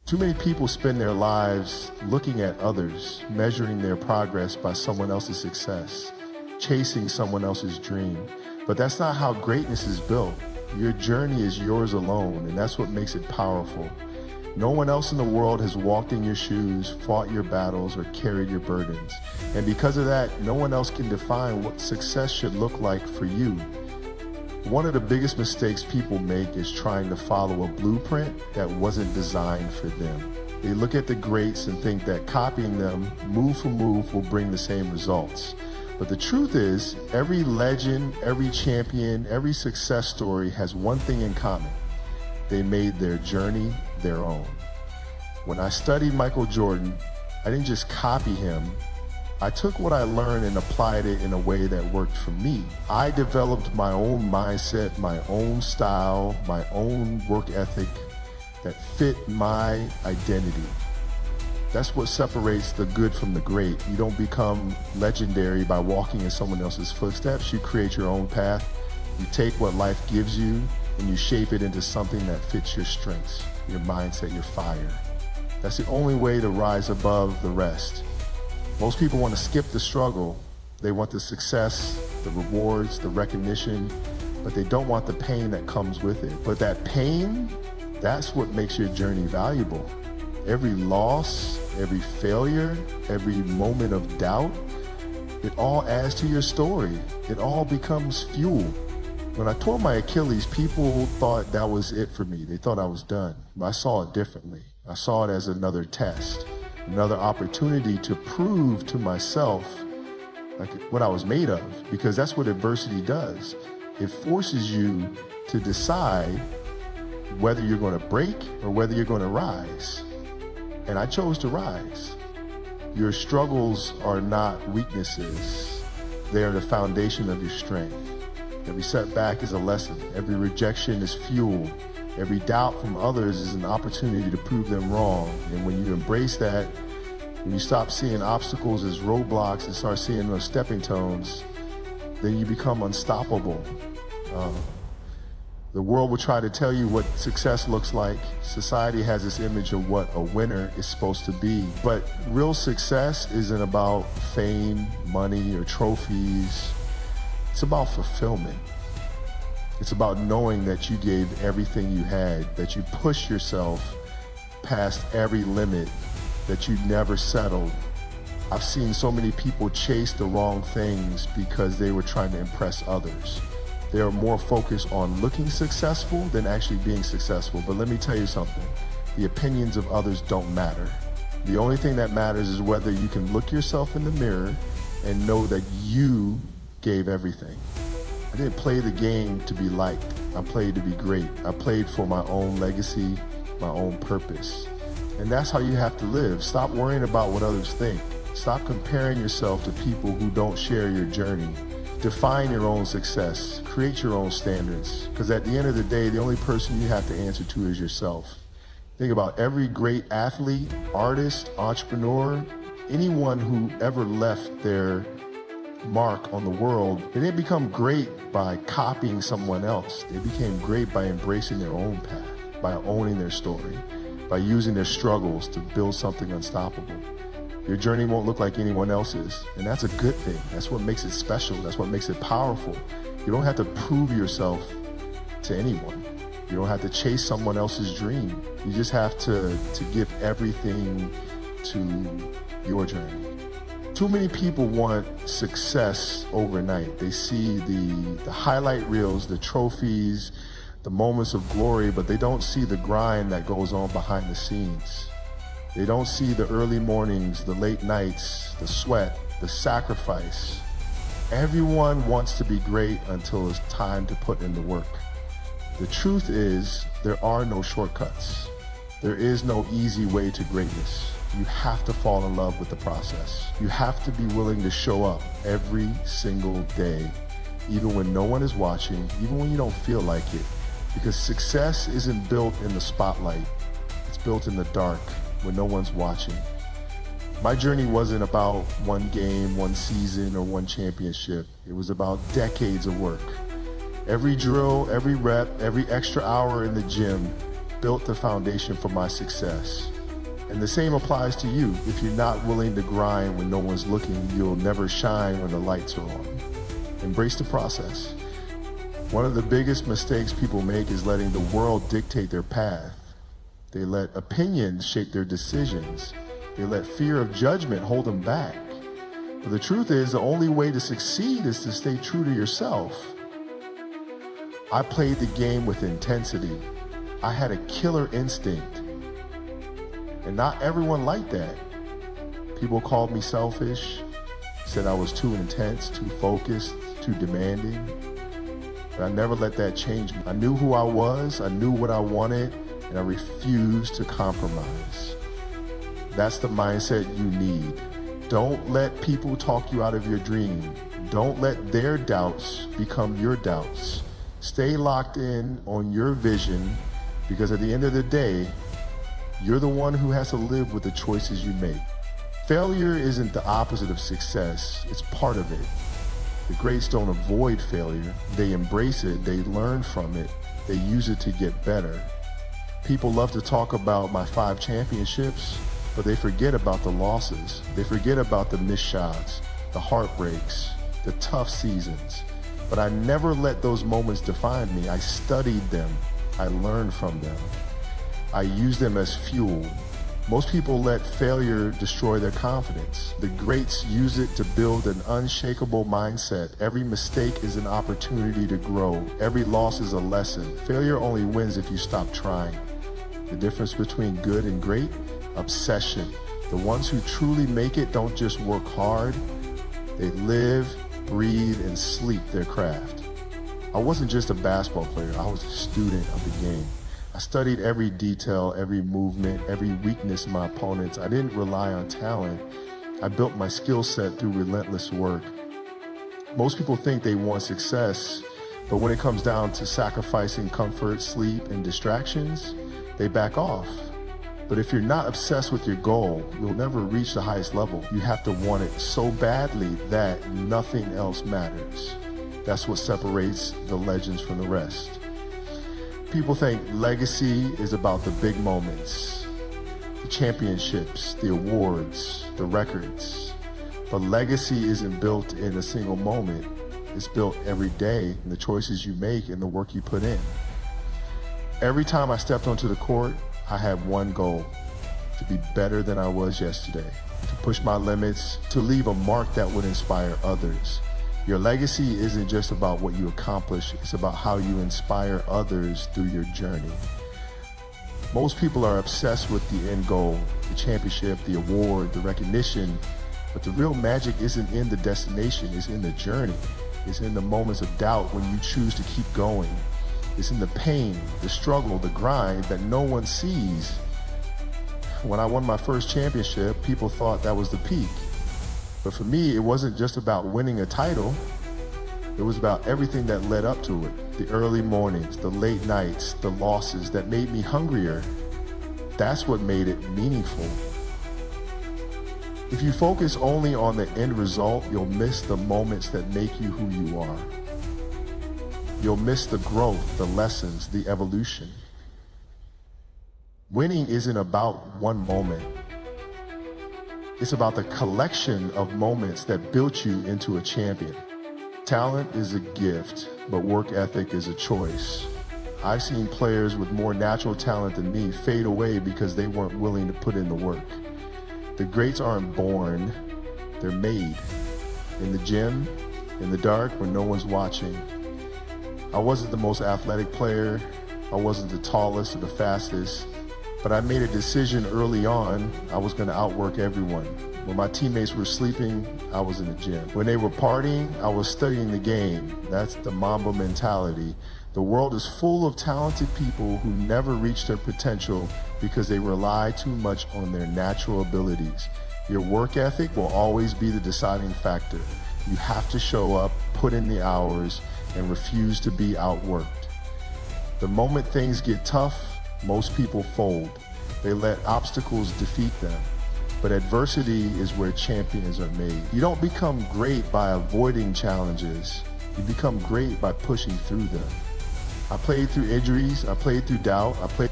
Too many people spend their lives looking at others, measuring their progress by someone else's success, chasing someone else's dream. But that's not how greatness is built. Your journey is yours alone, and that's what makes it powerful. No one else in the world has walked in your shoes, fought your battles, or carried your burdens. And because of that, no one else can define what success should look like for you. One of the biggest mistakes people make is trying to follow a blueprint that wasn't designed for them. They look at the greats and think that copying them move for move will bring the same results. But the truth is, every legend, every champion, every success story has one thing in common. They made their journey their own. When I studied Michael Jordan, I didn't just copy him. I took what I learned and applied it in a way that worked for me. I developed my own mindset, my own style, my own work ethic that fit my identity. That's what separates the good from the great. You don't become legendary by walking in someone else's footsteps. You create your own path. You take what life gives you and you shape it into something that fits your strengths, your mindset, your fire. That's the only way to rise above the rest. Most people want to skip the struggle. They want the success, the rewards, the recognition, but they don't want the pain that comes with it. But that pain, that's what makes your journey valuable. Every loss, every failure, every moment of doubt, it all adds to your story. It all becomes fuel. When I tore my Achilles, people thought that was it for me. They thought I was done. But I saw it differently. I saw it as another test, another opportunity to prove to myself like what I was made of, because that's what adversity does. It forces you to decide whether you're going to break or whether you're going to rise. And I chose to rise. Your struggles are not weaknesses. They are the foundation of your strength. Every setback is a lesson. Every rejection is fuel. Every doubt from others is an opportunity to prove them wrong. And when you embrace that, when you stop seeing obstacles as roadblocks and start seeing those stepping stones, then you become unstoppable. The world will try to tell you what success looks like. Society has this image of what a winner is supposed to be. But real success isn't about fame, money, or trophies. It's about fulfillment. It's about knowing that you gave everything you had, that you pushed yourself past every limit, that you never settled. I've seen so many people chase the wrong things because they were trying to impress others. They are more focused on looking successful than actually being successful. But let me tell you something, the opinions of others don't matter. The only thing that matters is whether you can look yourself in the mirror and know that you gave everything. I didn't play the game to be liked. I played to be great. I played for my own legacy, my own purpose. And that's how you have to live. Stop worrying about what others think. Stop comparing yourself to people who don't share your journey. Define your own success. Create your own standards. Because at the end of the day, the only person you have to answer to is yourself. Think about every great athlete, artist, entrepreneur, anyone who ever left their mark on the world. They didn't become great by copying someone else. They became great by embracing their own path, by owning their story, by using their struggles to build something unstoppable. Your journey won't look like anyone else's, and that's a good thing. That's what makes it special. That's what makes it powerful. You don't have to prove yourself to anyone. You don't have to chase someone else's dream. You just have to give everything to your journey. Too many people want success overnight. They see the highlight reels, the trophies, the moments of glory, but they don't see the grind that goes on behind the scenes. They don't see the early mornings, the late nights, the sweat, the sacrifice. Everyone wants to be great until it's time to put in the work. The truth is, there are no shortcuts. There is no easy way to greatness. You have to fall in love with the process. You have to be willing to show up every single day, even when no one is watching, even when you don't feel like it. Because success isn't built in the spotlight. It's built in the dark when no one's watching. My journey wasn't about one game, one season, or one championship. It was about decades of work. Every drill, every rep, every extra hour in the gym built the foundation for my success. And the same applies to you. If you're not willing to grind when no one's looking, you'll never shine when the lights are on. Embrace the process. One of the biggest mistakes people make is letting the world dictate their path. They let opinions shape their decisions. They let fear of judgment hold them back. But the truth is, the only way to succeed is to stay true to yourself. I played the game with intensity. I had a killer instinct. And not everyone liked that. People called me selfish, said I was too intense, too focused, too demanding. But I never let that change me. I knew who I was, I knew what I wanted, and I refused to compromise. That's the mindset you need. Don't let people talk you out of your dream. Don't let their doubts become your doubts. Stay locked in on your vision, because at the end of the day, you're the one who has to live with the choices you make. Failure isn't the opposite of success, it's part of it. The greats don't avoid failure, they embrace it, they learn from it, they use it to get better. People love to talk about my 5 championships, but they forget about the losses. They forget about the missed shots, the heartbreaks, the tough seasons. But I never let those moments define me. I studied them, I learned from them. I use them as fuel. Most people let failure destroy their confidence. The greats use it to build an unshakable mindset. Every mistake is an opportunity to grow. Every loss is a lesson. Failure only wins if you stop trying. The difference between good and great? Obsession. The ones who truly make it don't just work hard, they live, breathe, and sleep their craft. I wasn't just a basketball player, I was a student of the game. I studied every detail, every movement, every weakness of my opponents. I didn't rely on talent. I built my skill set through relentless work. Most people think they want success, but when it comes down to sacrificing comfort, sleep, and distractions, they back off. But if you're not obsessed with your goal, you'll never reach the highest level. You have to want it so badly that nothing else matters. That's what separates the legends from the rest. People think legacy is about the big moments, the championships, the awards, the records. But legacy isn't built in a single moment. It's built every day in the choices you make and the work you put in. Every time I stepped onto the court, I had one goal: to be better than I was yesterday, to push my limits, to leave a mark that would inspire others. Your legacy isn't just about what you accomplish, it's about how you inspire others through your journey. Most people are obsessed with the end goal, the championship, the award, the recognition, but the real magic isn't in the destination, it's in the journey. It's in the moments of doubt when you choose to keep going. It's in the pain, the struggle, the grind that no one sees. When I won my first championship, people thought that was the peak. But for me, it wasn't just about winning a title. It was about everything that led up to it. The early mornings, the late nights, the losses that made me hungrier. That's what made it meaningful. If you focus only on the end result, you'll miss the moments that make you who you are. You'll miss the growth, the lessons, the evolution. Winning isn't about one moment. It's about the collection of moments that built you into a champion. Talent is a gift, but work ethic is a choice. I've seen players with more natural talent than me fade away because they weren't willing to put in the work. The greats aren't born, they're made. In the gym, in the dark, when no one's watching. I wasn't the most athletic player, I wasn't the tallest or the fastest, but I made a decision early on I was going to outwork everyone. When my teammates were sleeping, I was in the gym. When they were partying, I was studying the game. That's the Mamba mentality. The world is full of talented people who never reach their potential because they rely too much on their natural abilities. Your work ethic will always be the deciding factor. You have to show up, put in the hours, and refuse to be outworked. The moment things get tough, most people fold. They let obstacles defeat them. But adversity is where champions are made. You don't become great by avoiding challenges. You become great by pushing through them. I played through injuries, I played through doubt, I played